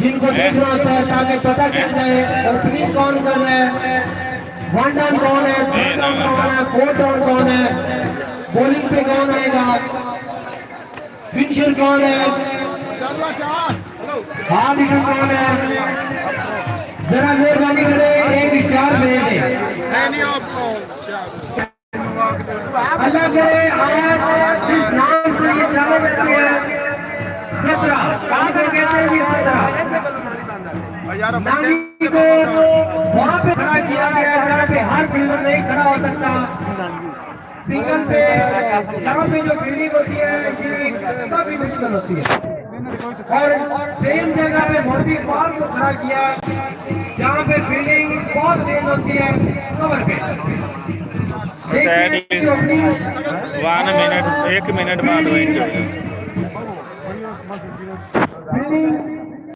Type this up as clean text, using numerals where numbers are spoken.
जिनको देखना होता है ताकि पता चल जाए ओपनिंग कौन कर रहा है, वन डाउन कौन है, थ्री डाउन कौन है, फोर डाउन कौन है, बॉलिंग पे कौन आएगा, फिनिशर कौन है, हार्ड हिटर कौन है। जरा मेहरबानी करें एक स्टार भेज दें। अल्लाह करे आज जिस नाम से ये चालू रहती है खतरा, कहाँ पर कहते हैं ये खतरा, नानी को वहाँ पे खड़ा किया गया जहाँ पे हर फील्डर नहीं खड़ा हो सकता। सिंगल पे जहाँ पे जो फील्डिंग होती है ये काफी मुश्किल होती है, और सेम जगह पे मोदी इकबाल को खड़ा किया जहाँ पे फील्डिंग बहुत तेज होती है कवर पे। 1 मिनट बाद फील्डिंग